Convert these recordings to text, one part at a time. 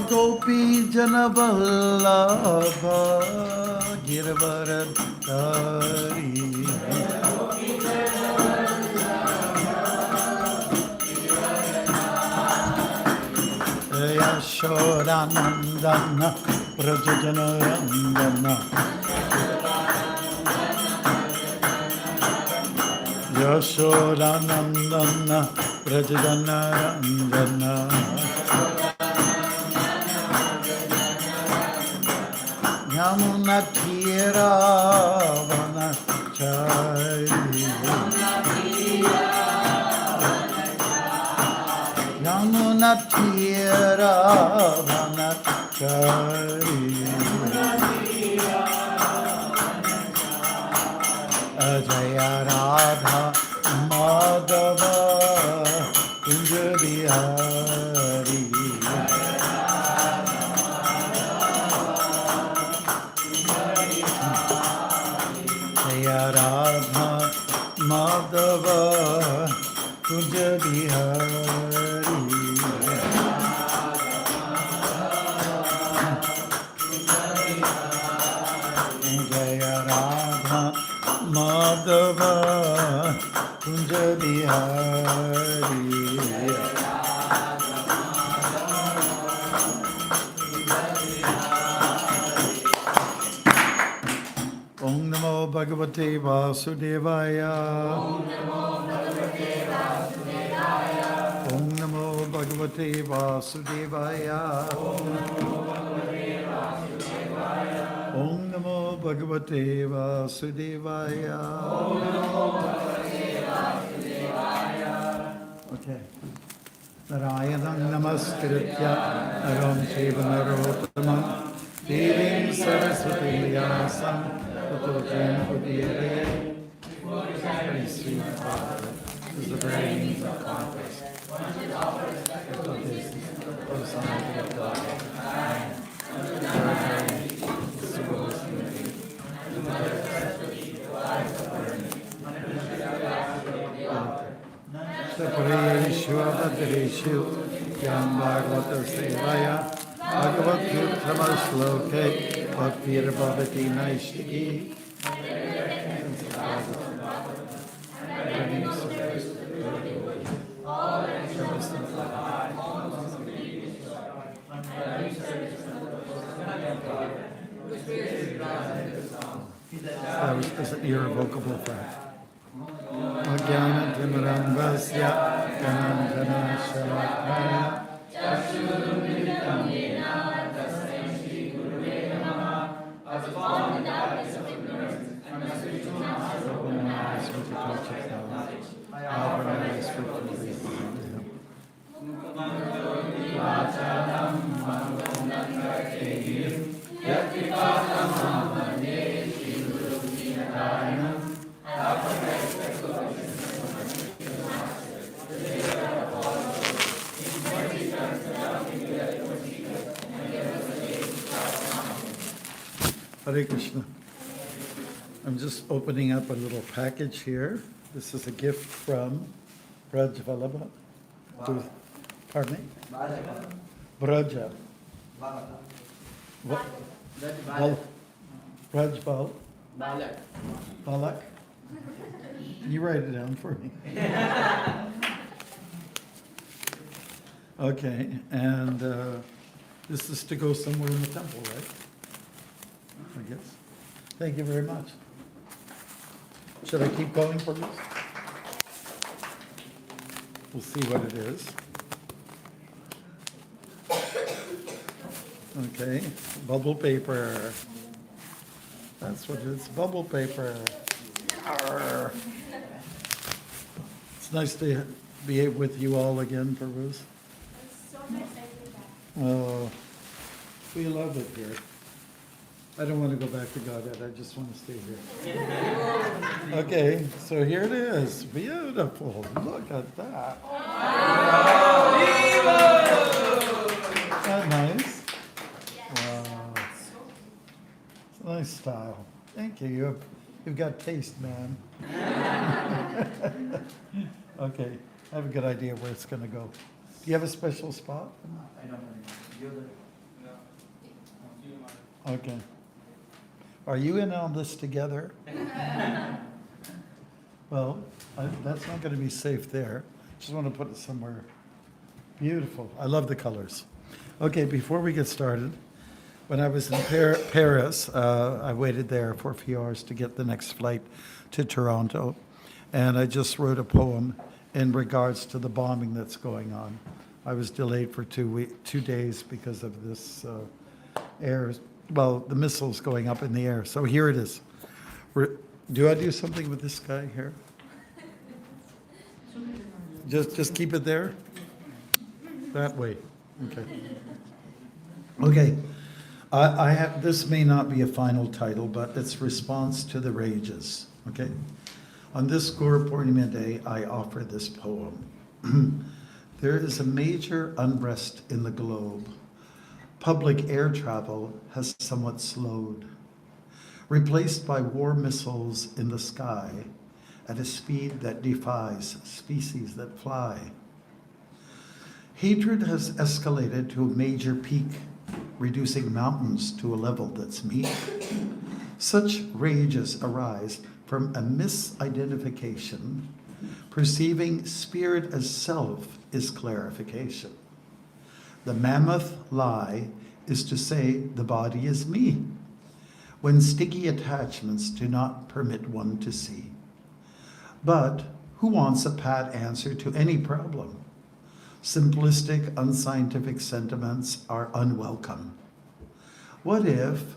Gopi Janavallabha Girvaradhari Yashodanandana Prajajanarandana Yashodanandana Prajajanarandana Yamuna Tira Vanachari Yamuna Tira Vanachari Ajaya Radha Madhava Kunja Bihari Radha Madhava Kunja Bihari Jaya Radha Madhava Kunja Bihari Om Namo Bhagavate Vasudevaya. Om Namo Bhagavate Vasudevaya. Om Namo Bhagavate Vasudevaya. Okay. Narayanam Namaskritya Naram Shiva Narottamam Devim Saraswati Vyasam Very sweet father. This is a very means of conquest. Sapareshu Abhadreshu Yam Bhagavata Sevaya Bhagavat Yuttama Shloke Bhaktir Bhavati Naishtiki That was an irrevocable fact. Ajnana Timaram Vasya Kanandana Shalakaya Chashurumilitam Yena Tasmai Shri Gurave Namaha As long as darkness of ignorance and the spiritual knowledge open eyes with the touch of knowledge, I offer my spiritual faith. Vachanam Mangalam Karteyim Yatvipatam Hamane Shri Guru Vinatayanam Hare Krishna. I'm just opening up a little package here. This is a gift from Braj Vallabha. Pardon me? Braja. Braj Val. Balak. You write it down for me. Okay, and this is to go somewhere in the temple, right? I guess. Thank you very much. Should I keep going for this? We'll see what it is. Okay, bubble paper. That's what it is, bubble paper. Arr. It's nice to be with you all again, Parvuz. It's so nice to be back. Oh, we love it here. I don't want to go back to Godhead. I just want to stay here. Okay, so here it is. Beautiful. Look at that. Isn't that nice? Wow. It's a nice style. Thank you. You've got taste, man. Okay, I have a good idea where it's going to go. Do you have a special spot? I don't know. Okay. Are you in on this together? Well, that's not going to be safe there. Just want to put it somewhere beautiful. I love the colors. Okay, before we get started, when I was in Paris, I waited there for a few hours to get the next flight to Toronto, and I just wrote a poem in regards to the bombing that's going on. I was delayed for 2 days because of this the missiles going up in the air. So here it is. Do I do something with this guy here? Just keep it there? That way. Okay. Okay. I have, this may not be a final title, but it's Response to the Rages. Okay? On this Guru Purnima day, I offer this poem. There is a major unrest in the globe. Public air travel has somewhat slowed, replaced by war missiles in the sky at a speed that defies species that fly. Hatred has escalated to a major peak, reducing mountains to a level that's meek. Such rages arise from a misidentification. Perceiving spirit as self is clarification. The mammoth lie is to say the body is me, when sticky attachments do not permit one to see. But who wants a pat answer to any problem? Simplistic, unscientific sentiments are unwelcome. What if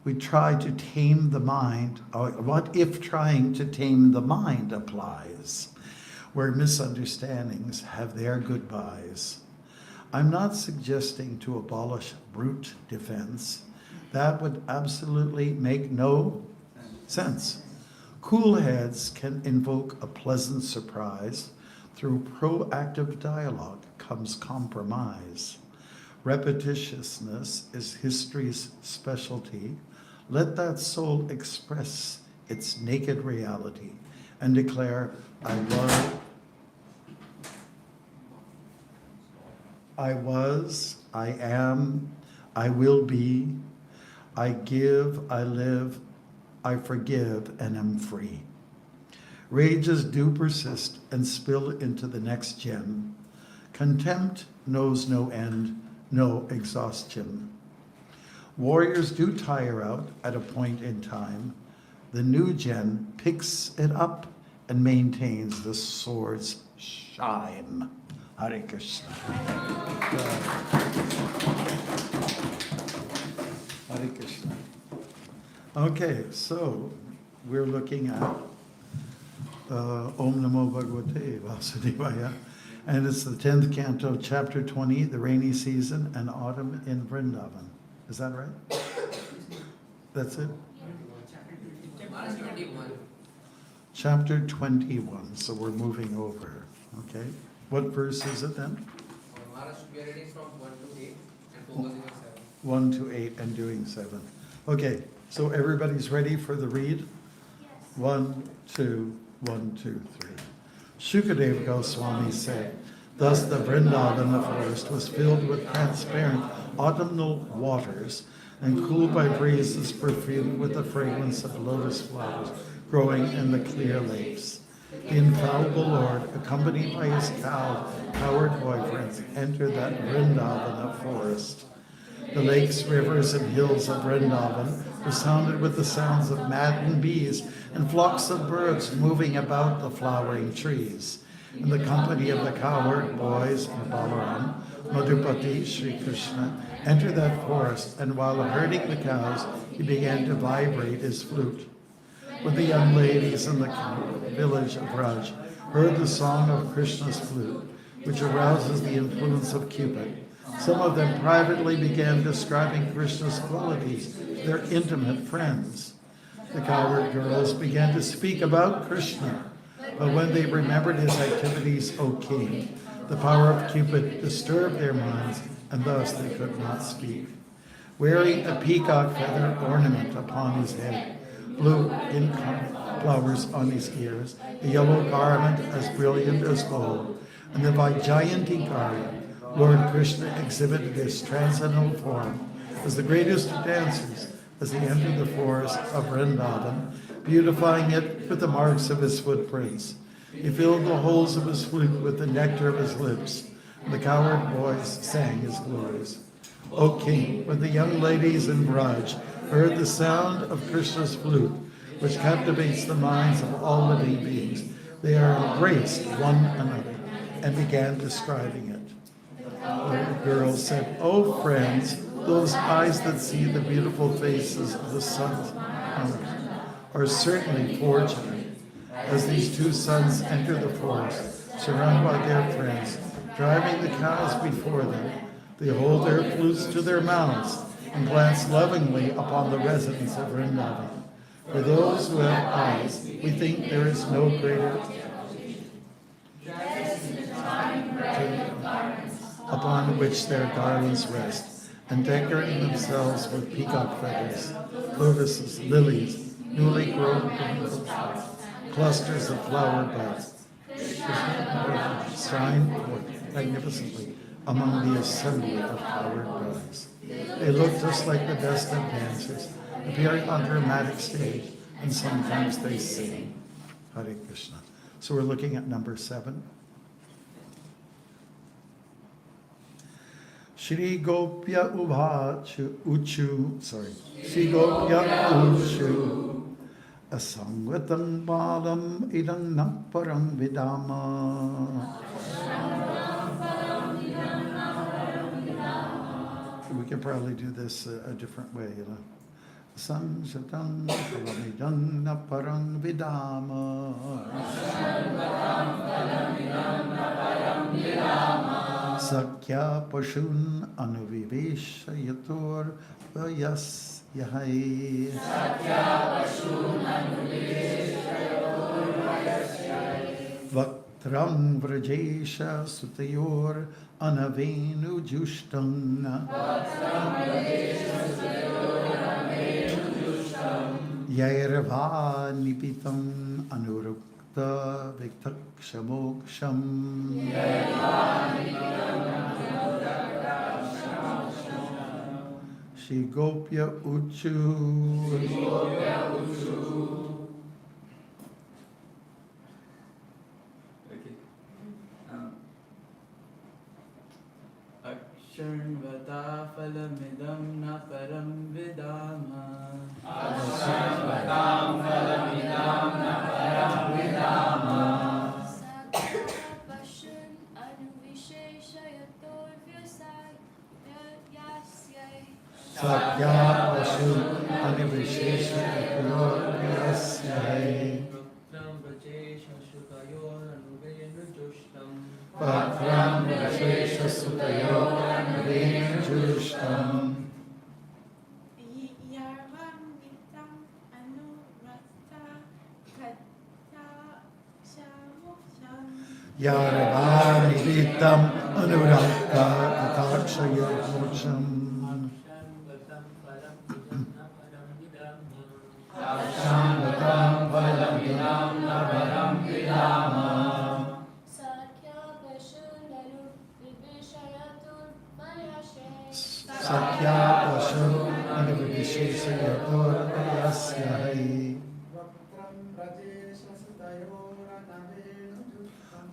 we try to tame the mind, or what if trying to tame the mind applies, where misunderstandings have their goodbyes? I'm not suggesting to abolish brute defense. That would absolutely make no sense. Cool heads can invoke a pleasant surprise. Through proactive dialogue comes compromise. Repetitiousness is history's specialty. Let that soul express its naked reality and declare, I was, I am, I will be, I give, I live, I forgive, and am free. Rages do persist and spill into the next gen. Contempt knows no end, no exhaustion. Warriors do tire out at a point in time. The new gen picks it up and maintains the sword's shine. Hare Krishna. Hare Krishna. Okay, so we're looking at Om Namo Bhagavate Vasudevaya, and it's the 10th canto, chapter 20, the rainy season and autumn in Vrindavan. Is that right? That's it? Chapter 21, so we're moving over, okay? What verse is it then? Maharaj should be reading from 1 to 8 and focusing on 7. 1 to 8 and doing 7. Okay, so everybody's ready for the read? Yes. 1, 2, 1, 2, 3. Shukadeva Goswami said, thus the Vrindavan, the forest, was filled with transparent autumnal waters and cooled by breezes perfumed with the fragrance of lotus flowers growing in the clear lakes. The infallible Lord, accompanied by his coward boyfriends, entered that Vrindavana forest. The lakes, rivers, and hills of Vrindavan resounded with the sounds of maddened bees and flocks of birds moving about the flowering trees. In the company of the cowherd boys and Balaram, Madhupati, Sri Krishna, entered that forest, and while herding the cows, he began to vibrate his flute. When the young ladies in the village of Raj heard the song of Krishna's flute, which arouses the influence of Cupid, Some of them privately began describing Krishna's qualities to their intimate friends. The cowherd girls began to speak about Krishna, but when they remembered his activities, O king, the power of Cupid disturbed their minds, and thus they could not speak. Wearing a peacock feather ornament upon his head, blue incarnate flowers on his ears, a yellow garment as brilliant as gold, and the Vaijayanti garland, Lord Krishna exhibited his transcendental form as the greatest of dancers as he entered the forest of Vrindavan, beautifying it with the marks of his footprints. He filled the holes of his flute with the nectar of his lips, and the cowherd boys sang his glories. O king, when the young ladies in Braj heard the sound of Krishna's flute, which captivates the minds of all living beings, they embraced one another and began describing it. The girls said, "O friends, those eyes that see the beautiful faces of the sons are certainly fortunate." As these two sons enter the forest, surrounded by their friends, driving the cows before them, they hold their flutes to their mouths and glance lovingly upon the residents of Vrindavan. For those who have eyes, we think there is no greater upon which their garlands rest, and decorating themselves with peacock feathers, lotuses, lilies, newly grown clusters of flower buds, shine forth magnificently among the assembly of flowered buds. They look just like the best of dancers, appearing on dramatic stage, and sometimes they sing. Hare Krishna. So we're looking at number 7. Shri Gopya Shri Gopya Uchu Asangvatam Balam Idam Naparam Vidama. We can probably do this a different way, you know. Sanjatam Palamidam Naparam Vidama. Sakya Pashun Anuvivesha Yator Vayas Yahai. Vaktram Vrajesha Sutayor Anavenu Jushtam. Yairva Nipitam Anurukta Viktakshamoksham. Shri Gopya Uchu. Aksharvata phalamidam na param vidama. Aksharvatam phalamidam na param vidama. Sakyapashun anuvisheshayator vyasyai. Sakya Pashun Anivisheshayator Vyasyai. Patram Vashesha Sutayo Anuvenu Jushtam. Yarvam vitam anurakta kata shamuksham. Yaravani Vitam Anurakta Katakshaya Moksham. Akshamvatam Palamidam Naparam Vidama. Sakya Pashu Anivisheshayator Vyasyai.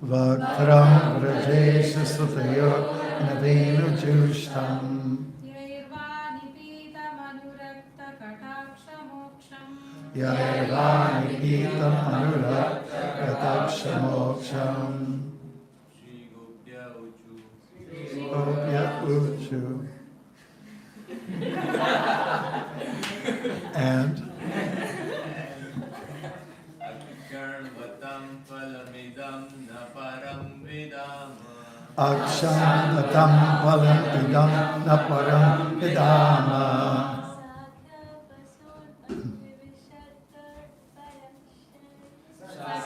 Vaktram Rajesha Sutayor Navenu Jushtam. Yairvani pitam anurakta katakshamoksham. Yairvani Pitam Anurakta Katakshamoksham. Gopya Uchu. And Aksharvatam phalamidam na param vidama. Akshanvatam palam idam na param vidama.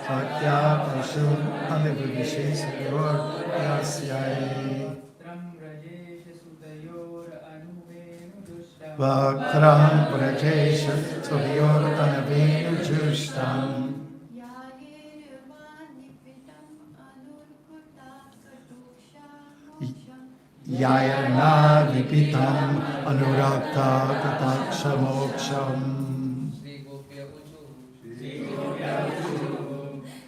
Sakya Pashun Anivisheshayor Yasyai Vakram Prajesha Suryor Anavenu Jushtam Yayana Vipitam Anurakta Katakshamoksham. Shri Gopya Puchu.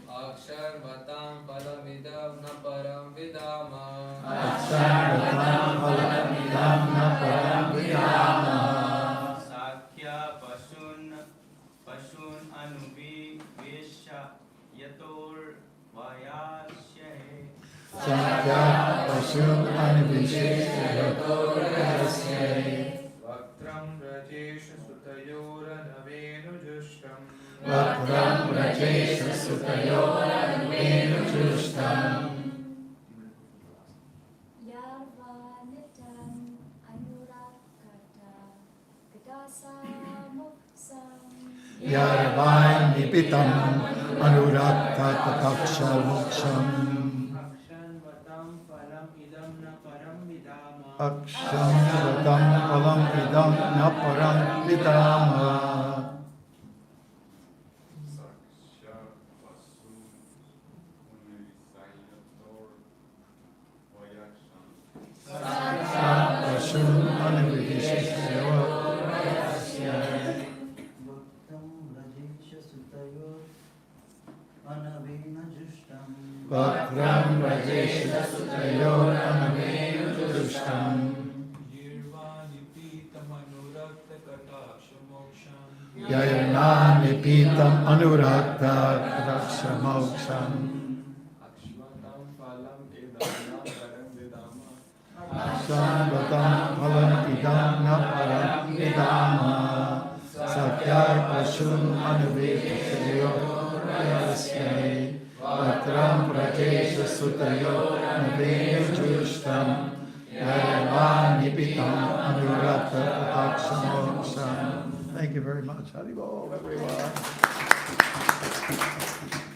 Akshar Vatam Palamidam Na Param Vidama. Akshanvatam palamidam na param vidama. Sakya Pashun Anuvesha Yator Vayasyahe Sakya Pashun Anivisheshayor Yasyai Vaktram Rajesh Sutayor Navenu Jushtam. Vakram Rajesha Sutayor Anavenu Jushtam Yarvanitam anurakata kadasamuksam Yarvai Nipitam Anurakta Kataksha Moksham Akshanvatam palam idam na param vidama. Pashun Anivisheshayor Yasyai Vakram Rajesha Sutayor Anavenu Jushtam Yayana Nipitam Anurakta Katakshamoksham Akshvatam Palam Idam Na Param Vidama. Akshanvatam palam idam na param vidama. Sakya Pashun Anuveshayor Yasyai Vakram Prajesha Sutayor Anavenu Jushtam Yayana Nipitam Anurakta Katakshamoksham. Thank you very much. Haribol, everyone.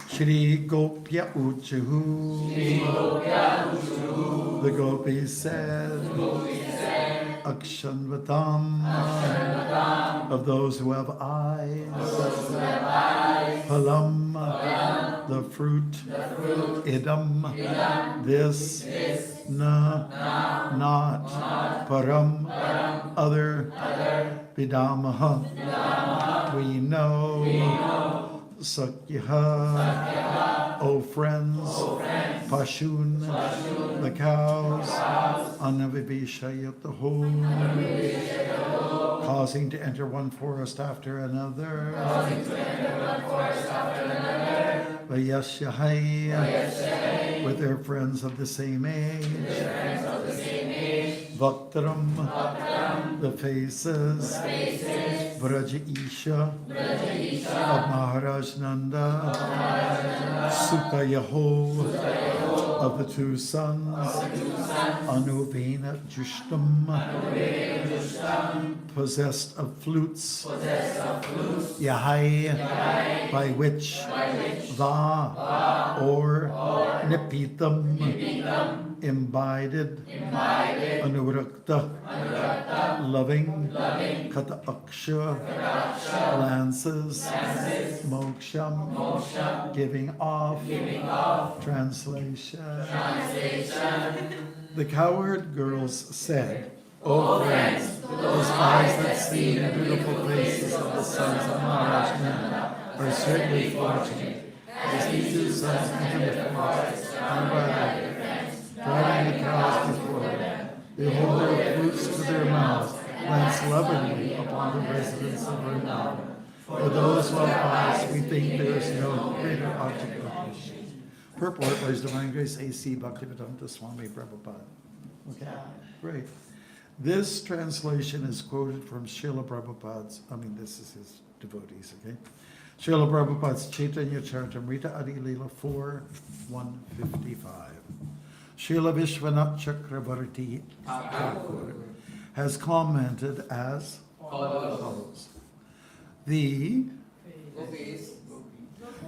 Shri Gopya Uchuhu. The gopis said, Akshanvatam, of those who have eyes, Palam, the fruit, Idam, this, na, not, Param, other, Vidamaha, we know, Sakyaha, O friends, Pashun, the cows, Anavibishayat, the whole, causing to enter one forest after another, Vayasyahai, with their friends of the same age, Vaktaram, the faces, Vraja Isha, of Maharaj Nanda, Sutayaho, of the two sons, Anuvena Jushtam, possessed of flutes, Yahai, by which Va, or Nipitam, imbibed, Anurakta, loving, Kata Aksha, lances, Moksham, giving off, translation. The cowherd girls said, O friends, those eyes that see the beautiful faces of the sons of Maharaj Nanda are certainly fortunate, as these two sons enter the forest, found by their friends, driving the cows before them. They hold their flutes to their mouths, glance lovingly upon the residents of Vrindavan. For those who have eyes, we think there is no greater object of appreciation. Purport by His Divine Grace A.C. Bhaktimarga Swami Prabhupada. Okay, great. This translation is quoted from Srila Prabhupada's, this is his devotees, okay? Srila Prabhupada's Chaitanya Charitamrita Adi Leela 4, 155. Srila Vishwanath Chakravarti Thakur has commented as follows. The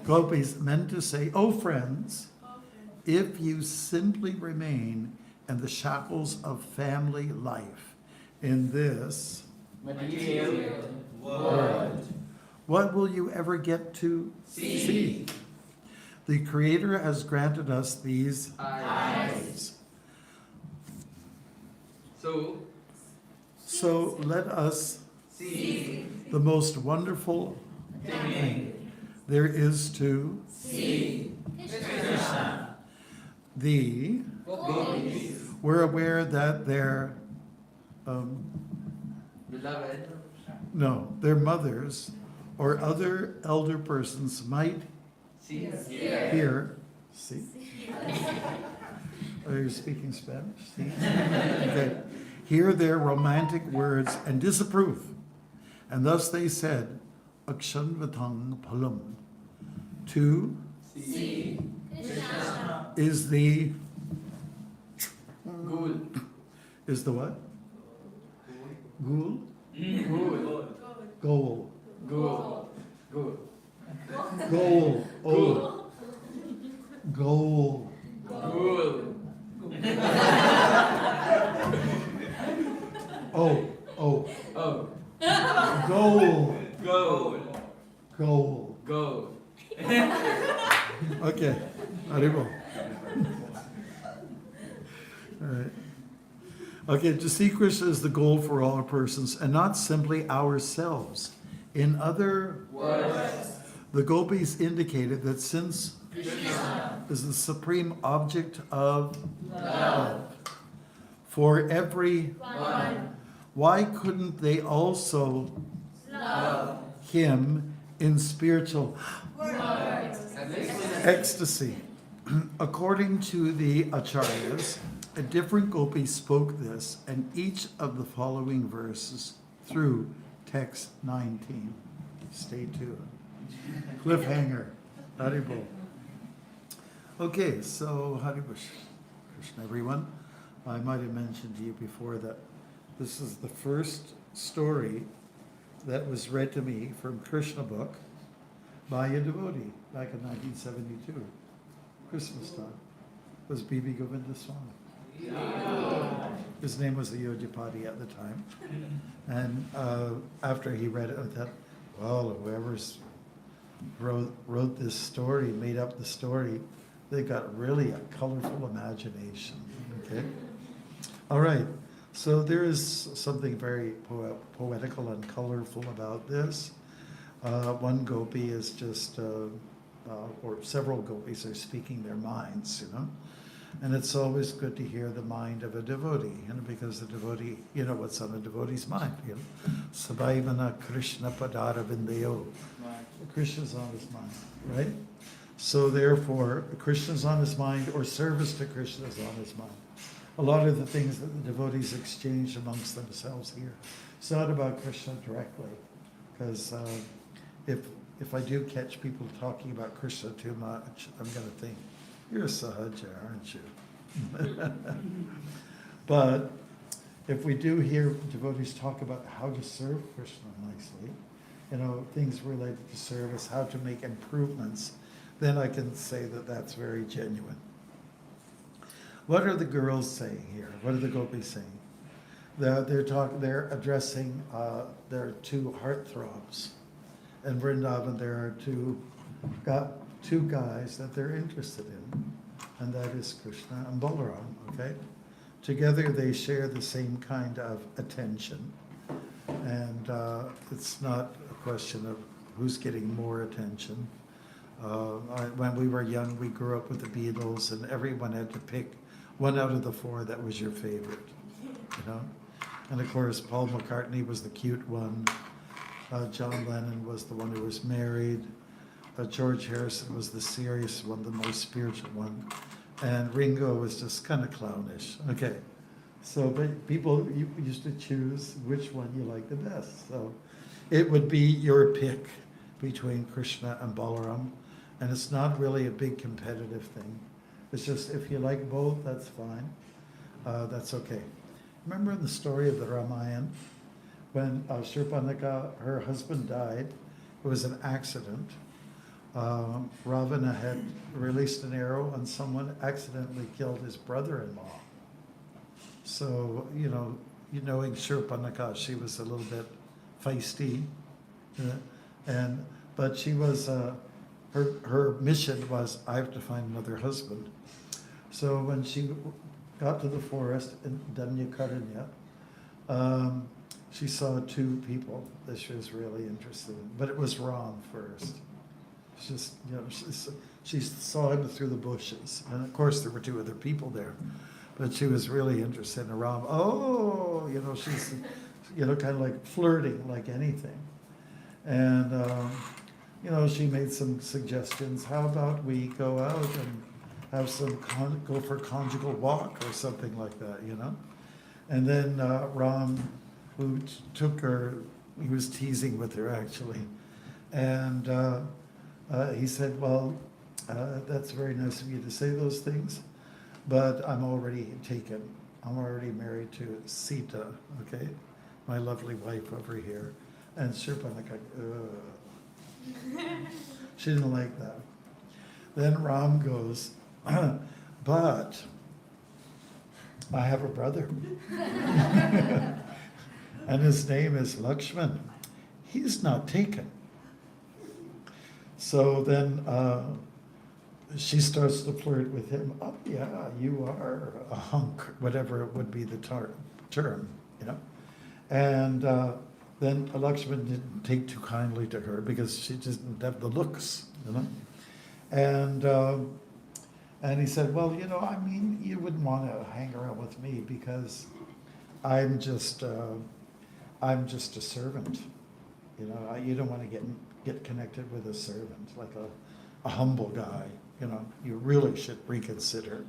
gopis meant to say, "O friends, if you simply remain in the shackles of family life in this Material world, what will you ever get to see? The Creator has granted us these eyes. So let us see the most wonderful thing there is to see the. gopis, We're aware that their beloved, their mothers or other elder persons might see hear. See? Are you speaking Spanish? See? Okay. Hear their romantic words and disapprove. And thus they said, Akshanvatang Palam. To see is the gul, is the what? Gul? gul, Goal. gul, gul, Goal. Oh. Goal. gul, Oh. Oh. oh, Goal. goal, Goal. goal. Okay. Arriba. All right. Okay, to see Krishna is the goal for all persons and not simply ourselves. In other Words, the gopis indicated that since Krishna, is the supreme object of love, for every, one, why couldn't they also love, him in spiritual words, ecstasy? According to the acharyas, a different gopi spoke this and each of the following verses through text 19. Stay tuned. Cliffhanger. Haribol. Okay, so Haribush Krishna, everyone. I might have mentioned to you before that this is the first story that was read to me from Krishna book by a devotee back in 1972, Christmas time. It was B.B. Govinda Swami. His name was the Yojapati at the time. And after he read it, I thought, well, whoever's wrote this story, made up the story, they got really a colorful imagination. Okay? All right. So there is something very poetical and colorful about this. One gopi is just, or several gopis are speaking their minds, you know. And it's always good to hear the mind of a devotee, you know, because the devotee, you know what's on a devotee's mind, you know. Sabaivana Krishna Padara Vindayo. Krishna's on his mind, right? So therefore, Krishna's on his mind, or service to Krishna is on his mind. A lot of the things that the devotees exchange amongst themselves here, it's not about Krishna directly, because if I do catch people talking about Krishna too much, I'm going to think, you're Sahaja, aren't you? But if we do hear devotees talk about how to serve Krishna nicely, you know, things related to service, how to make improvements, then I can say that that's very genuine. What are the girls saying here? What are the gopis saying? They're addressing their two heartthrobs. In Vrindavan, there are two guys that they're interested in, and that is Krishna and Balaram, okay? Together they share the same kind of attention, and it's not a question of who's getting more attention. When we were young, we grew up with the Beatles, and everyone had to pick one out of the four that was your favorite, you know? And of course, Paul McCartney was the cute one. John Lennon was the one who was married. George Harrison was the serious one, the most spiritual one. And Ringo was just kind of clownish. Okay. So but people used to choose which one you like the best. So it would be your pick between Krishna and Balaram. And it's not really a big competitive thing. It's just if you like both, that's fine. That's okay. Remember in the story of the Ramayana, when Shurpanaka, her husband died, it was an accident. Ravana had released an arrow and someone accidentally killed his brother-in-law. So, knowing Shurpanaka, she was a little bit feisty. But she was, her mission was, I have to find another husband. So when she got to the forest in Danyakaranya, she saw two people that she was really interested in. But it was Ram first. It's just, she saw him through the bushes. And of course there were two other people there. But she was really interested in Ram. Oh, she's, kind of like flirting like anything. And, she made some suggestions. How about we go out and have go for a conjugal walk or something like that, And then Ram, who took her, he was teasing with her actually. And he said, well, that's very nice of you to say those things, but I'm already taken. I'm already married to Sita, okay? My lovely wife over here. And Shurpanaka, she didn't like that. Then Ram goes, but I have a brother. And his name is Lakshman. He's not taken. So then she starts to flirt with him. Oh, yeah, you are a hunk, whatever would be the term, And then Lakshman didn't take too kindly to her because she just didn't have the looks, And he said, well, you wouldn't want to hang around with me because I'm just a servant. You don't want to get connected with a servant, like a humble guy. You really should reconsider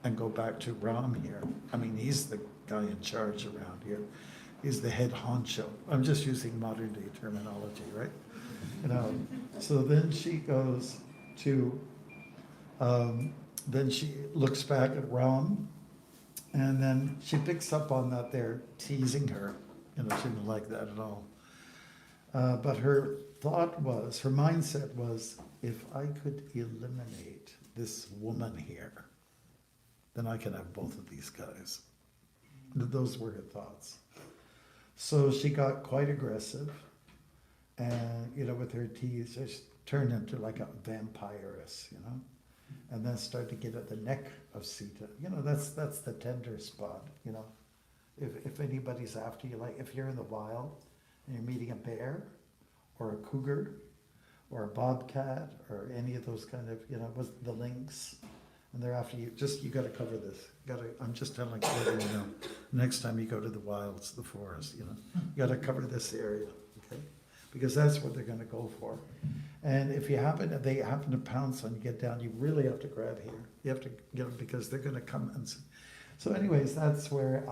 and go back to Ram here. I mean, he's the guy in charge around here. He's the head honcho. I'm just using modern day terminology, right? So then she goes to, then she looks back at Ram, and then she picks up on that they're teasing her. She didn't like that at all. But her mindset was, if I could eliminate this woman here, then I can have both of these guys. Those were her thoughts. So she got quite aggressive, and with her teeth, she turned into like a vampiress, and then started to get at the neck of Sita. That's the tender spot. If anybody's after you, like if you're in the wild and you're meeting a bear, or a cougar, or a bobcat, or any of those kind of, with the lynx, and they're after you, you got to cover this. I'm just telling you, next time you go to the wilds, the forest, you got to cover this area, okay? Because that's what they're going to go for. And if they happen to pounce on you, get down, you really have to grab here. You have to get them because they're going to come and. So, anyways, that's where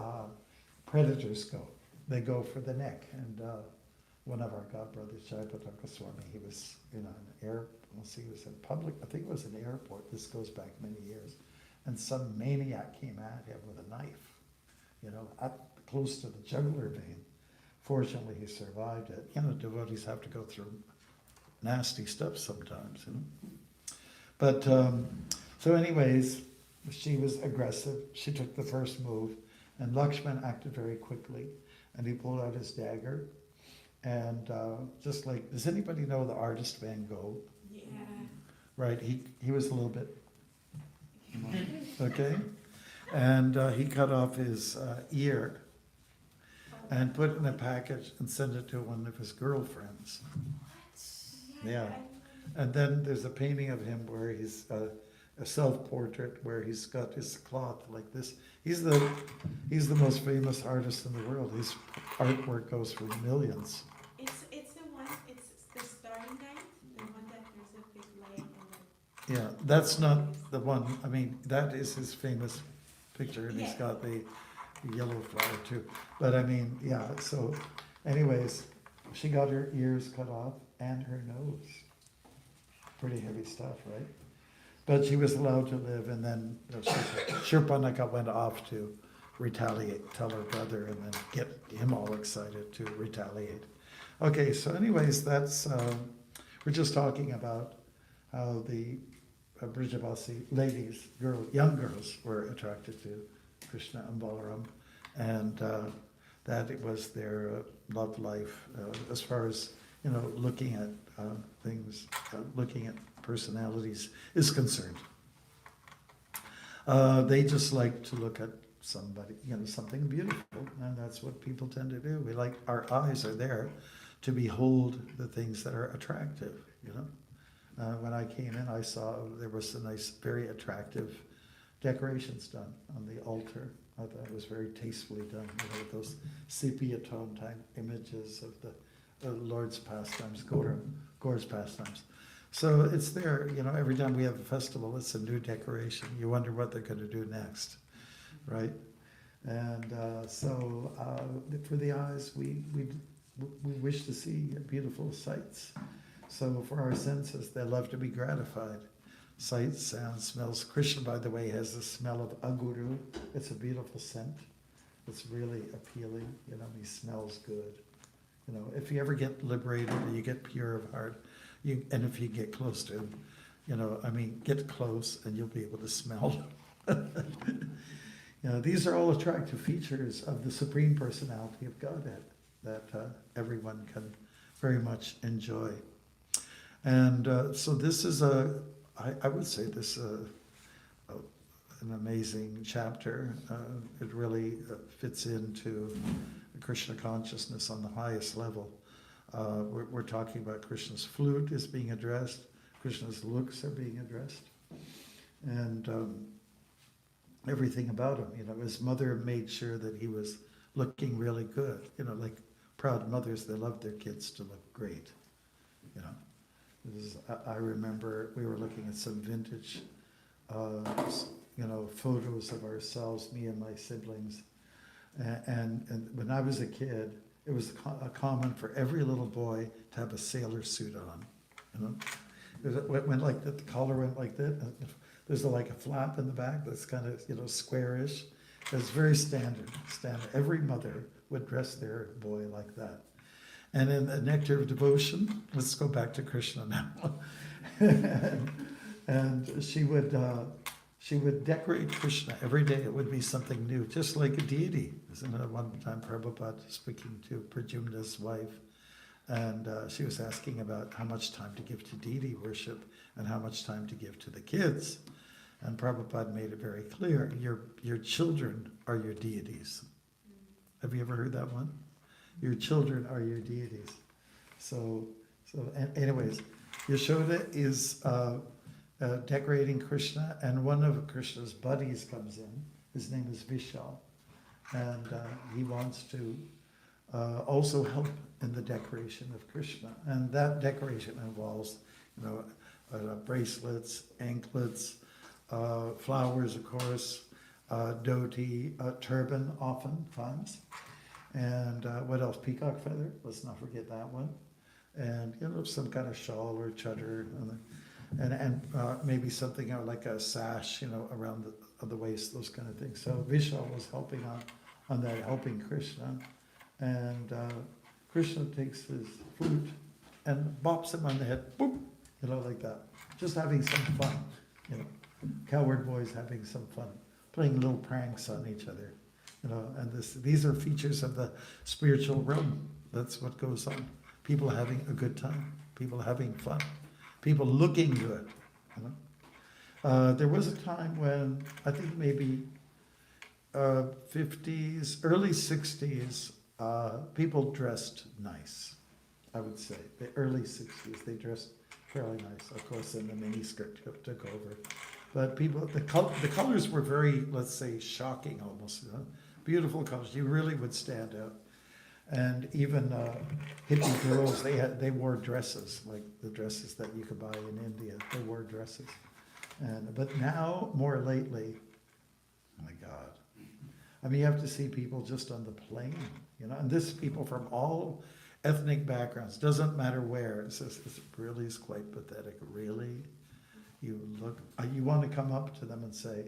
predators go. They go for the neck. And one of our godbrothers, Jayapataka Swami, he was in an airport. He was in public. I think it was an airport. This goes back many years. And some maniac came at him with a knife, up close to the jugular vein. Fortunately, he survived it. Devotees have to go through nasty stuff sometimes, But, so anyways, she was aggressive. She took the first move, and Lakshman acted very quickly, and he pulled out his dagger. And just like, does anybody know the artist Van Gogh? Yeah. Right, he was a little bit, okay? And he cut off his ear and put it in a package and sent it to one of his girlfriends. What? Yeah. And then there's a painting of him where he's a self-portrait where he's got his cloth like this. He's the most famous artist in the world. His artwork goes for millions. It's the one. It's the starry night. The one that there's a big light and Yeah, that's not the one. I mean, that is his famous picture, and he's got the yellow flower too. But I mean, yeah, so anyways, she got her ears cut off and her nose. Pretty heavy stuff, right? But she was allowed to live, and then Shurpanaka went off to retaliate, tell her brother, and then get him all excited to retaliate. Okay, so anyways, that's, we're just talking about how the Brijavasi ladies, young girls were attracted to Krishna and Balaram, and that it was their love life as far as, looking at things, looking at personalities is concerned. They just like to look at somebody, something beautiful, and that's what people tend to do. Our eyes are there to behold the things that are attractive, When I came in, I saw there was some nice, very attractive decorations done on the altar. I thought it was very tastefully done, with those sepia tone type images of the Lord's pastimes, Gaura's pastimes. So it's there, every time we have a festival, it's a new decoration. You wonder what they're going to do next, right? And so for the eyes, we wish to see beautiful sights. So for our senses, they love to be gratified. Sights, sounds, smells. Krishna, by the way, has the smell of aguru. It's a beautiful scent. It's really appealing. He smells good. If you ever get liberated or you get pure of heart, and if you get close to him, get close and you'll be able to smell. These are all attractive features of the Supreme Personality of Godhead that everyone can very much enjoy. And so this is I would say this an amazing chapter. It really fits into Krishna consciousness on the highest level. We're talking about Krishna's flute is being addressed, Krishna's looks are being addressed, and everything about him. His mother made sure that he was looking really good. Like proud mothers, they love their kids to look great. I remember we were looking at some vintage, photos of ourselves, me and my siblings, and when I was a kid, it was common for every little boy to have a sailor suit on. It went like that. The collar went like that. There's like a flap in the back that's kind of squarish. It's very standard. Every mother would dress their boy like that. And in the Nectar of Devotion, let's go back to Krishna now. and she would decorate Krishna every day. It would be something new, just like a deity. Isn't it? One time Prabhupada speaking to Pradyumna's wife, and she was asking about how much time to give to deity worship and how much time to give to the kids. And Prabhupada made it very clear, your children are your deities. Have you ever heard that one? Your children are your deities. So anyways, Yashoda is decorating Krishna, and one of Krishna's buddies comes in. His name is Vishal, and he wants to also help in the decoration of Krishna. And that decoration involves, bracelets, anklets, flowers, of course, dhoti, turban, oftentimes. And what else? Peacock feather. Let's not forget that one. And some kind of shawl or chadar, and maybe something like a sash, around the waist, those kind of things. So Vishal was helping on that, helping Krishna, and Krishna takes his flute and bops him on the head, boop, like that. Just having some fun, Cowherd boys having some fun, playing little pranks on each other. And these are features of the spiritual realm. That's what goes on. People having a good time, people having fun, people looking good. There was a time when I think maybe 50s, early 60s, people dressed nice. I would say the early 60s they dressed fairly nice. Of course, then the miniskirt took over, but the colors were very, let's say, shocking almost. Beautiful colors. You really would stand out. And even hippie girls, they wore dresses, like the dresses that you could buy in India. They wore dresses. But now, more lately, oh my God. You have to see people just on the plane, and this people from all ethnic backgrounds, doesn't matter where. It really is quite pathetic, really. you look, you want to come up to them and say,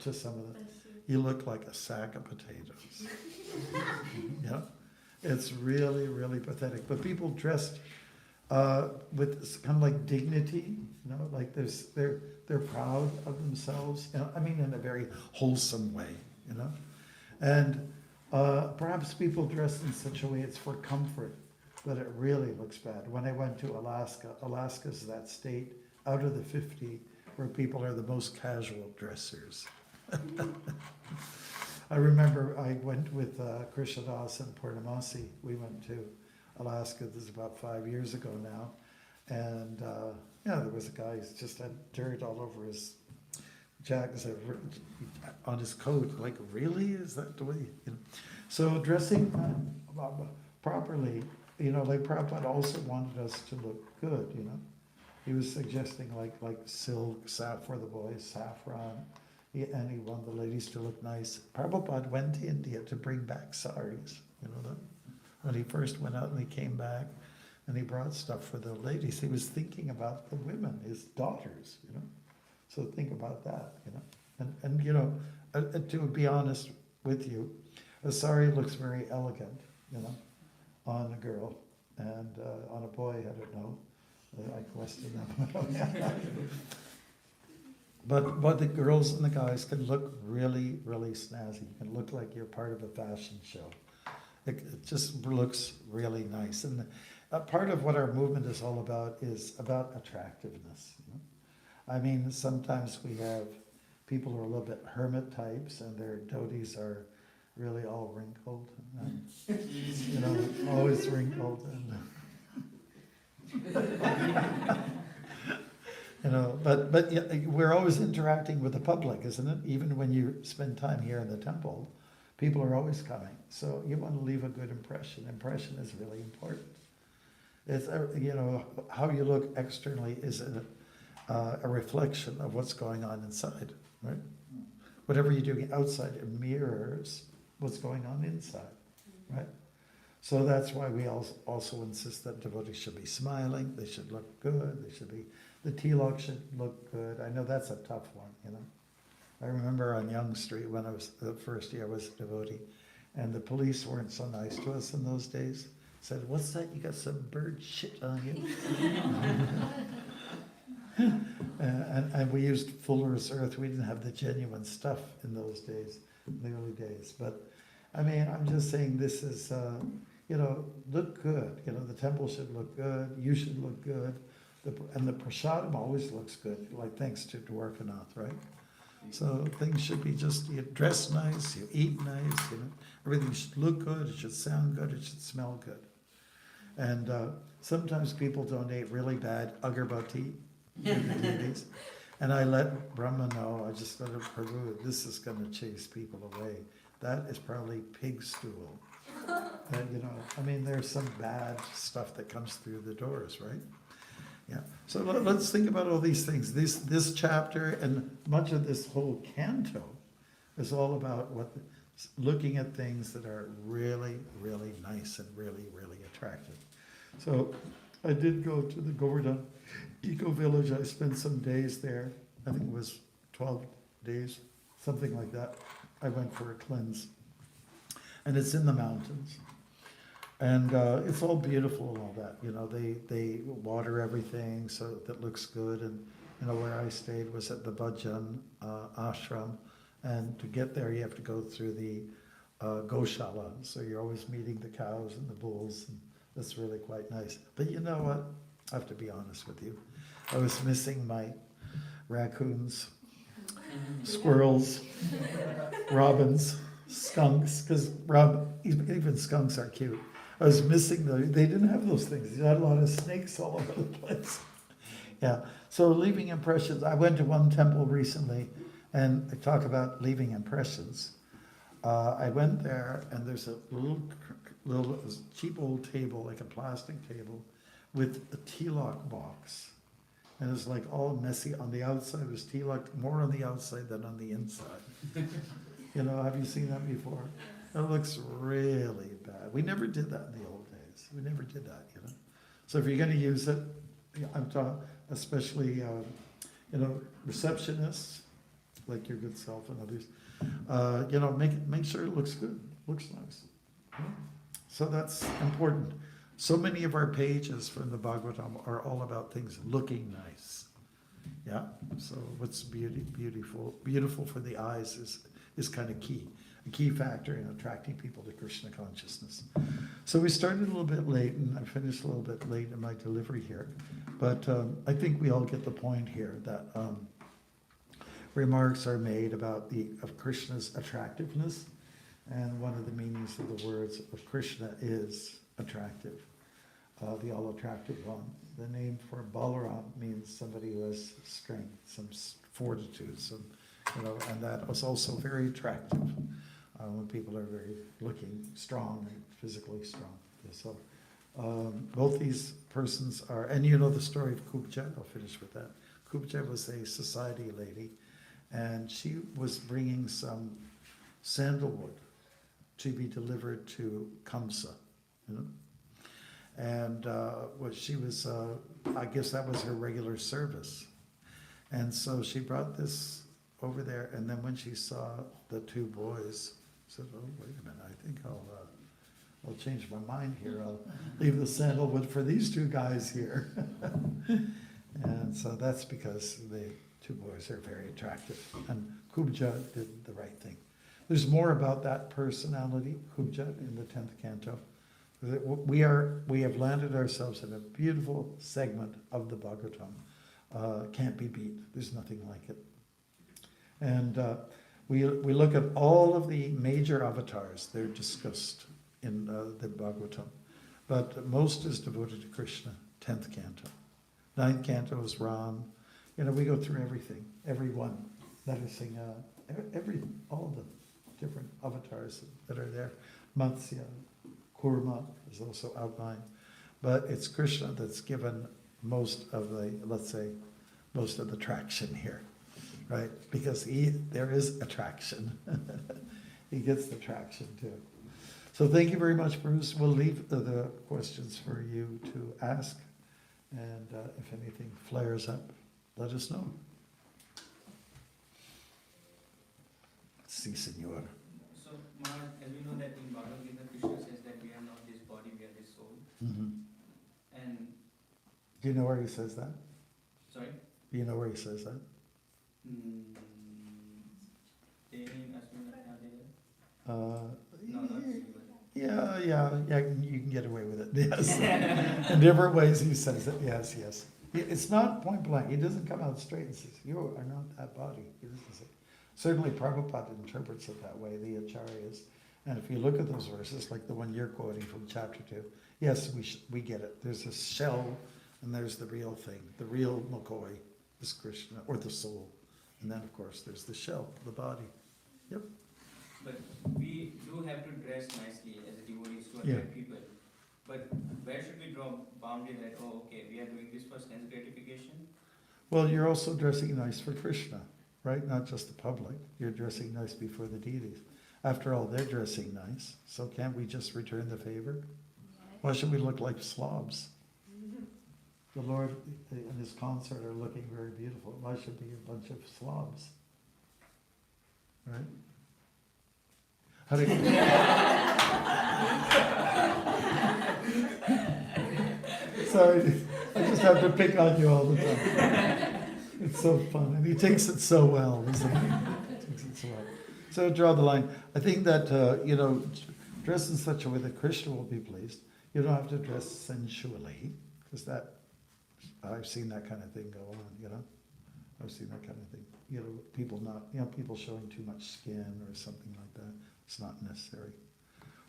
to some of them, you look like a sack of potatoes. Yeah, it's really, really pathetic. But people dressed with this kind of like dignity, like they're proud of themselves. I mean, in a very wholesome way, And perhaps people dress in such a way it's for comfort, but it really looks bad. When I went to Alaska, Alaska's that state out of the 50 where people are the most casual dressers. I remember I went with Krishnadas and Purnamasi. We went to Alaska, this is about 5 years ago now. And there was a guy who just had dirt all over his jacket, on his coat. Like, really? Is that the way? So dressing properly, like Prabhupada also wanted us to look good, He was suggesting like silk, for the boys, saffron, and he wanted the ladies to look nice. Prabhupada went to India to bring back saris, that? When he first went out and he came back and he brought stuff for the ladies, he was thinking about the women, his daughters, So think about that, And to be honest with you, a sari looks very elegant, on a girl, and on a boy, I don't know. I question them. But the girls and the guys can look really, really snazzy. You can look like you're part of a fashion show. It just looks really nice. And part of what our movement is all about is about attractiveness. I mean, sometimes we have people who are a little bit hermit types and their dhotis are really all wrinkled. And, always wrinkled. And, but we're always interacting with the public, isn't it? Even when you spend time here in the temple, people are always coming. So you want to leave a good impression. Impression is really important. It's, how you look externally is a reflection of what's going on inside, right? Whatever you're doing outside, it mirrors what's going on inside, right? So that's why we also insist that devotees should be smiling, they should look good, the tilak should look good. I know that's a tough one, I remember on Yonge Street when the first year I was a devotee, and the police weren't so nice to us in those days. Said, "What's that? You got some bird shit on you?" and we used Fuller's Earth. We didn't have the genuine stuff in those days, in the early days. But I mean, I'm just saying this is, look good. The temple should look good. You should look good. And the prasadam always looks good, like thanks to Dwarkanath, right? So things should be just, you dress nice, you eat nice, everything should look good, it should sound good, it should smell good. And sometimes people donate really bad agarbatti to the deities. And I let Brahma know, I just let him, Prabhu, this is going to chase people away. That is probably pig stool. And, there's some bad stuff that comes through the doors, right? Yeah. So let's think about all these things. This chapter and much of this whole canto is all about looking at things that are really, really nice and really, really attractive. So I did go to the Govardhan Eco Village. I spent some days there. I think it was 12 days, something like that. I went for a cleanse. And it's in the mountains. And it's all beautiful and all that. They water everything so that looks good. And, where I stayed was at the Bhajan ashram. And to get there, you have to go through the Goshala. So you're always meeting the cows and the bulls. And that's really quite nice. But you know what? I have to be honest with you. I was missing my raccoons, squirrels, robins, skunks, because even skunks are cute. I was missing they didn't have those things. They had a lot of snakes all over the place. Yeah, so leaving impressions. I went to one temple recently, and I talk about leaving impressions. I went there, and there's a little cheap old table, like a plastic table, with a tilak box. And it's like all messy. On the outside, it was tilak, more on the outside than on the inside. Have you seen that before? It looks really bad. We never did that in the old days. We never did that, So if you're going to use it, I'm talking, especially, receptionists, like your good self and others, make sure it looks good, looks nice. So that's important. So many of our pages from the Bhagavatam are all about things looking nice. Yeah. So what's beautiful for the eyes is kind of key. A key factor in attracting people to Krishna consciousness. So we started a little bit late, and I finished a little bit late in my delivery here. But I think we all get the point here that remarks are made of Krishna's attractiveness, and one of the meanings of the words of Krishna is attractive, the all-attractive one. The name for Balaram means somebody who has strength, some fortitude, and that was also very attractive when people are very looking strong and physically strong. So both these persons are, and you know the story of Kubja, I'll finish with that. Kubja was a society lady, and she was bringing some sandalwood to be delivered to Kamsa, and she was, I guess that was her regular service. And so she brought this over there, and then when she saw the two boys, said, "Oh, wait a minute! I think I'll change my mind here. I'll leave the sandalwood for these two guys here." And so that's because the two boys are very attractive, and Kubja did the right thing. There's more about that personality, Kubja, in the 10th canto. We have landed ourselves in a beautiful segment of the Bhagavatam. Can't be beat. There's nothing like it. And we look at all of the major avatars. They're discussed in the Bhagavatam. But most is devoted to Krishna, 10th canto. 9th canto is Ram. We go through everything, every one. That is all the different avatars that are there. Matsya, Kurma is also outlined. But it's Krishna that's given most of the traction here. Right? Because there is attraction. He gets the traction too. So thank you very much, Bruce. We'll leave the questions for you to ask. And if anything flares up, let us know. Si, senor. So, Maharaj, as we know that in Bhagavad Gita, Krishna says that we are not this body, we are this soul. Mm-hmm. And Do you know where he says that? sorry. Do you know where he says that? No, not Yeah, you can get away with it, yes. In different ways he says it, yes. It's not point blank, he doesn't come out straight and says, you are not that body. He doesn't say. Certainly Prabhupada interprets it that way, the acharyas. And if you look at those verses, like the one you're quoting from chapter 2, yes, we get it. There's a shell and there's the real thing. The real McCoy is Krishna, or the soul. And then, of course, there's the shell, the body. Yep. But we do have to dress nicely as a devotees to attract people. But where should we draw boundary that, okay, we are doing this for sense gratification? Well, you're also dressing nice for Krishna, right? Not just the public. You're dressing nice before the deities. After all, they're dressing nice. So can't we just return the favor? Why should we look like slobs? The Lord and his consort are looking very beautiful. Why should we be a bunch of slobs? Right? How do you... Sorry, I just have to pick on you all the time. It's so fun, and he takes it so well, isn't he? Takes it so well. So draw the line. I think that, dress in such a way that Krishna will be pleased. You don't have to dress sensually, because I've seen that kind of thing go on, I've seen that kind of thing. People showing too much skin or something like that. It's not necessary.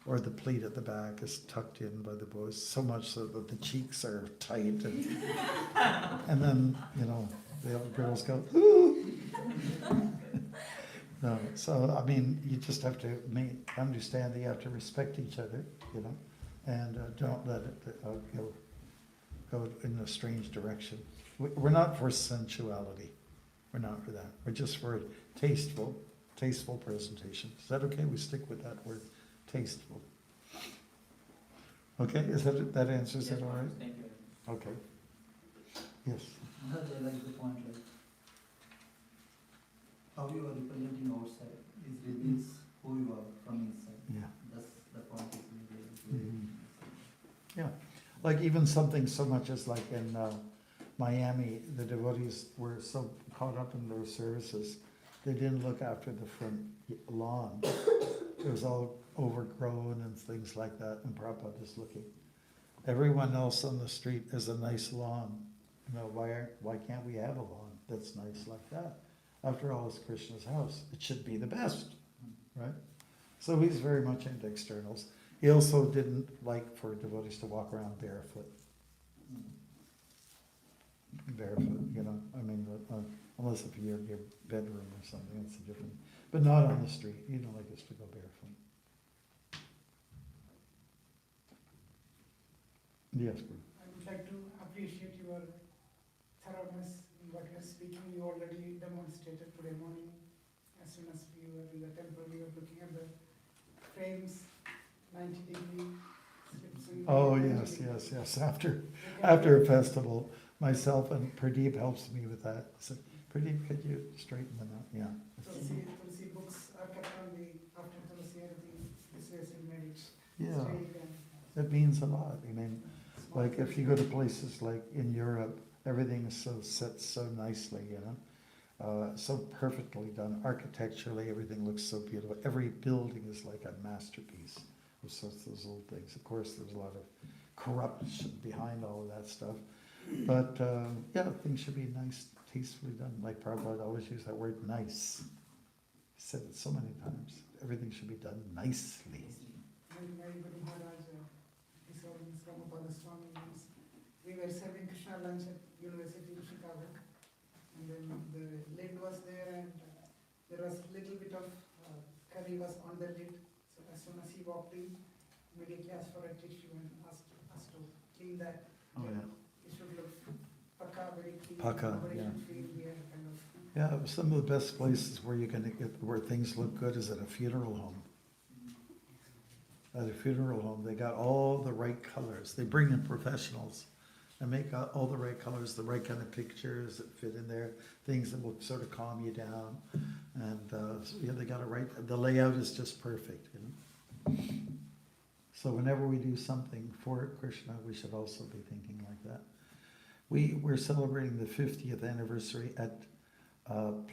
Or the pleat at the back is tucked in by the boys, so much so that the cheeks are tight. And then, the other girls go, ooh! No, so, you just have to understand that you have to respect each other, and don't let it go in a strange direction. We're not for sensuality. We're not for that. We're just for tasteful presentation. Is that okay? We stick with that word, tasteful. Okay, that answers it all right? Thank you. Okay. Yes. I like the point, how you are representing outside. It reveals who you are from inside. Yeah. That's the point is really. Mhm. Yeah, like even something so much as like in Miami, the devotees were so caught up in their services, they didn't look after the front lawn. It was all overgrown and things like that, and Prabhupada is looking. Everyone else on the street has a nice lawn. You know, why can't we have a lawn that's nice like that? After all, it's Krishna's house. It should be the best, right? So he's very much into externals. He also didn't like for devotees to walk around barefoot. Barefoot, you know, I mean, unless if you're in your bedroom or something, it's a different, but not on the street. You don't like us to go barefoot. Yes, Guru. I would like to appreciate your thoroughness in what you are speaking. You already demonstrated today morning. As soon as we were in the temple, we were looking at the frames, 90-degree. Oh, yes, yes, yes. After a festival, myself and Pradeep helps me with that. I said, Pradeep, could you straighten them out? Yeah. Tulsi books are kept on the, after Tulsi, everything, this way we made it Yeah, straight and it means a lot. I mean, small. like if you go to places like in Europe, everything is so set so nicely, you know, so perfectly done. Architecturally, everything looks so beautiful. Every building is like a masterpiece of such those old things. Of course, there's a lot of corruption behind all of that stuff, but yeah, things should be nice, tastefully done. Like Prabhupada always used that word, nice. He said it so many times. Everything should be done nicely. My Guru Maharaj, his Holiness Ramapada Swami, we were serving Krishna lunch at University of Chicago. And then the lid was there and there was little bit of curry was on the lid. So as soon as he walked in, immediately asked for a tissue and asked us to clean that. Oh, yeah. It should look pakka, very clean. Pakka, Nobody yeah. should feel we are kind of. Yeah, some of the best places where you can get, where things look good is at a funeral home. At a funeral home, they got all the right colors. They bring in professionals and make all the right colors, the right kind of pictures that fit in there, things that will sort of calm you down. And so, yeah, they got it right. The layout is just perfect. You know? So whenever we do something for Krishna, we should also be thinking like that. We're celebrating the 50th anniversary at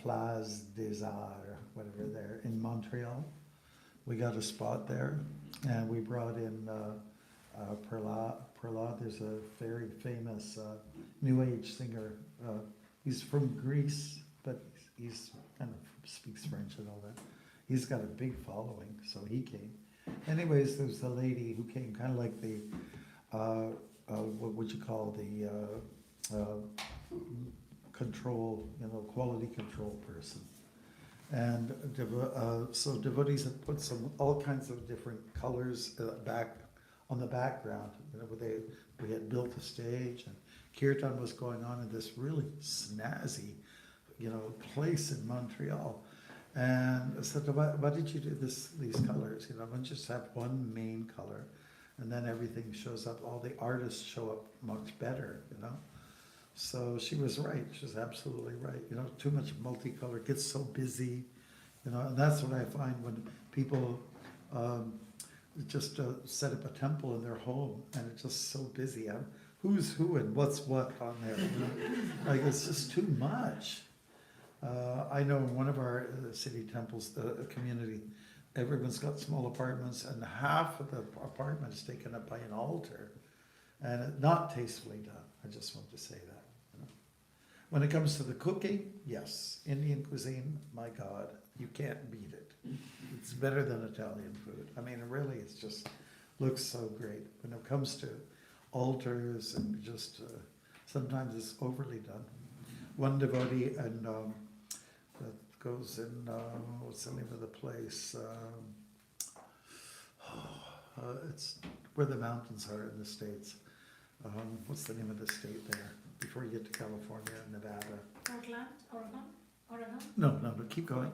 Place des Arts, whatever there, in Montreal. We got a spot there, and we brought in Prahlad. Prahlad, there's a very famous New Age singer. He's from Greece, but he's kind of speaks French and all that. He's got a big following, so he came. Anyways, there's the lady who came, kind of like the, what would you call the control, you know, quality control person. And so devotees have put all kinds of different colors back on the background. You know, we had built a stage, and kirtan was going on in this really snazzy, you know, place in Montreal. And I said, why did you do these colors? You know, don't just have one main color, and then everything shows up. All the artists show up much better, you know. So she was right. She was absolutely right. You know, too much multicolor gets so busy, you know, and that's what I find when people just set up a temple in their home and it's just so busy. Who's who and what's what on there? You know? Like it's just too much. I know in one of our city temples, community, everyone's got small apartments and half of the apartment is taken up by an altar, and not tastefully done. I just want to say that. When it comes to the cooking, yes, Indian cuisine, my God, you can't beat it. It's better than Italian food. I mean, really, it's just looks so great. When it comes to altars and just sometimes it's overly done. One devotee and that goes in what's the name of the place? It's where the mountains are in the States. What's the name of the state there? Before you get to California and Nevada. Portland, Oregon? No, but keep going.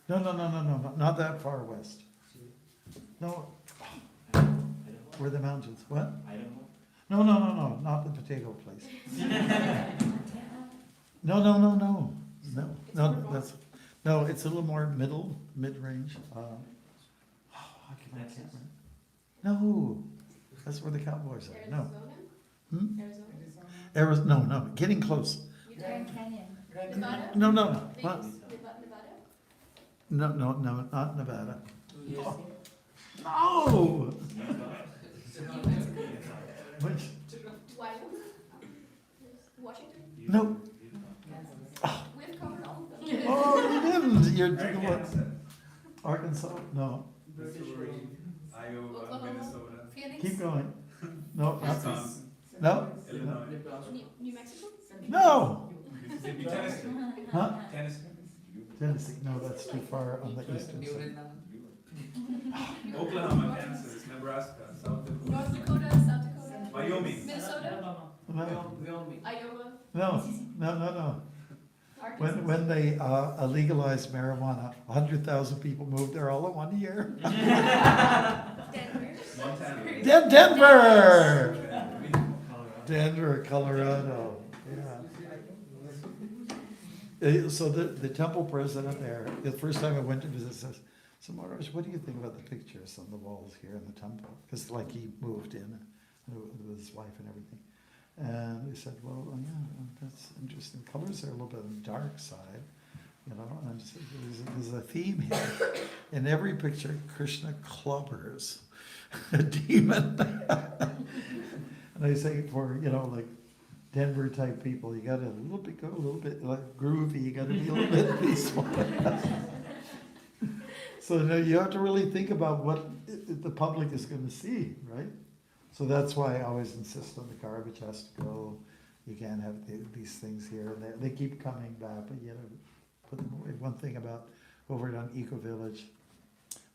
No, not that far west. No. Where the mountains, what? I don't know. No, not the potato place. No. No, it's a little more mid-range. How can I can't remember? No, that's where the Cowboys are. No. Hmm? Arizona? No, getting close. Grand Canyon. Nevada? No. Vegas? No, Nevada? not Nevada. No! Which? Wyoming? Washington? No. We've covered all of them. Oh, you didn't. You're doing what? Arkansas? No. Missouri, Iowa, Oklahoma? Minnesota, Phoenix? Keep going. No, not Wisconsin, no. Illinois, New Mexico? No. Mississippi, Tennessee, Huh? Tennessee, Tennessee. No, that's too far on the eastern side. Oklahoma, Kansas, Nebraska, South Dakota, North Dakota, South Dakota? Wyoming, Minnesota? No, Iowa? no. Arkansas? When they legalized marijuana, 100,000 people moved there all in 1 year. Denver? Montana, Denver! Denver, Colorado, yeah. So the temple president there, the first time I went to visit, says, "So Maharaj, what do you think about the pictures on the walls here in the temple?" Because like he moved in with his wife and everything. And he said, "Well, yeah, that's interesting. Colors are a little bit on the dark side, you know." And I said, there's a theme here. In every picture, Krishna clubbers a demon. And I say for, like Denver type people, you gotta go a little bit like groovy, you gotta be a little bit peaceful. So you have to really think about what the public is gonna see, right? So that's why I always insist on the garbage has to go. You can't have these things here. And they keep coming back, but you gotta put them away. One thing about over on Eco Village,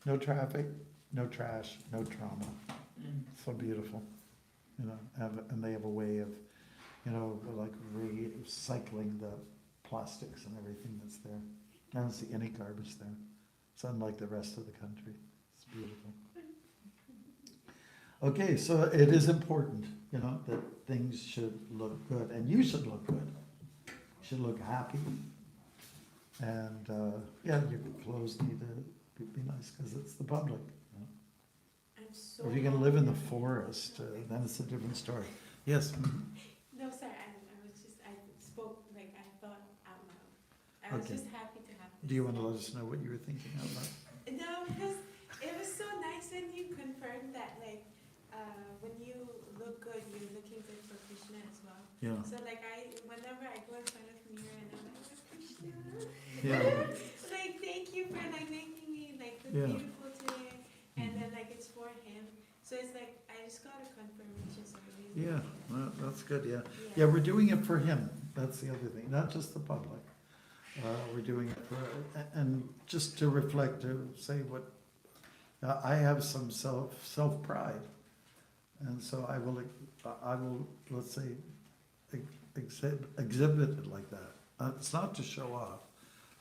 no traffic, no trash, no trauma. So beautiful, and they have a way of, like recycling the plastics and everything that's there. I don't see any garbage there. It's unlike the rest of the country. It's beautiful. Okay, so it is important, that things should look good, and you should look good. You should look happy. And, your clothes need to be nice, because it's the public. I'm so. Or if you're gonna live in the forest, then it's a different story. Yes? No, sorry, I spoke like I thought out loud. I was Okay. just happy to have this. Do you want to let us know what you were thinking out loud? No, because it was so nice when you confirmed that, like, when you look good, you're looking good for Krishna as well. Yeah. So, like, whenever I go in front of the mirror and I'm like, "Oh, Krishna," Yeah. like, thank you for, like, making me, like, look Yeah. beautiful today. And then, like, it's for him. So it's like, I just got a confirmation, so really. Yeah, well, that's good, yeah. Yeah, we're doing it for him. That's the other thing, not just the public. We're doing it for, and just to reflect, to say what, I have some self-pride. And so I will, let's say, exhibit it like that. It's not to show off.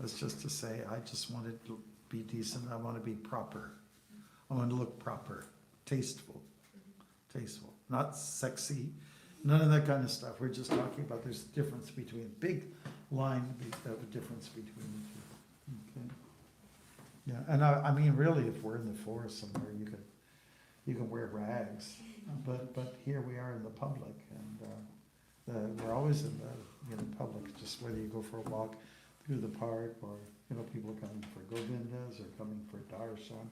It's just to say, I just want it to be decent. I want to be proper. I want to look proper, tasteful, not sexy, none of that kind of stuff. We're just talking about there's a difference between, big line of a difference between the two. Okay. Yeah, and I mean, really, if we're in the forest somewhere, you can wear rags, but here we are in the public, and we're always in the public. Just whether you go for a walk through the park, or people coming for Govindas or coming for darshan,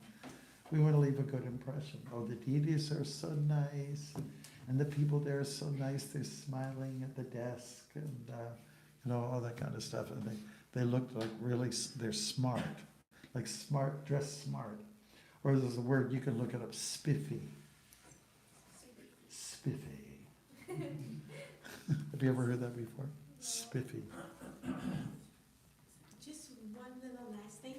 we want to leave a good impression. Oh, the deities are so nice, and the people there are so nice. They're smiling at the desk, and all that kind of stuff. And they look like really, they're smart, like smart, dressed smart. Or there's a word, you can look it up, spiffy. Spiffy. Have you ever heard that before? Spiffy. Just one little last thing.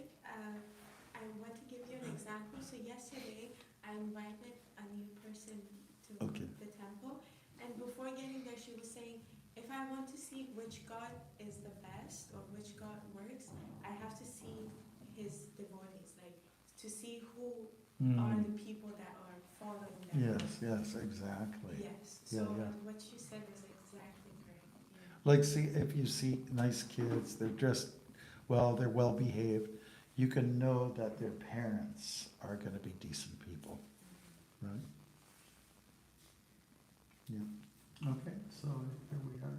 I want to give you an example. So yesterday, I invited a new person to Okay. the temple. And before getting there, she was saying, if I want to see which God is the best or which God works, I have to see his devotees, like to see who are the people that are following them. Yes, exactly. Yes. So Yeah. what you said is exactly correct. Yeah. Like, see, if you see nice kids, they're dressed well, they're well behaved, you can know that their parents are gonna be decent people, right? Yeah, okay, so here we are.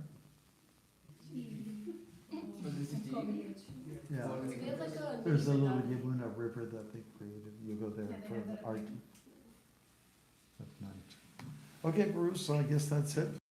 So this is G. Yeah, They have like a. there's a little Yamuna river that they created, you go there Yeah, they for have the that art already. at night. Okay, Bruce, so I guess that's it.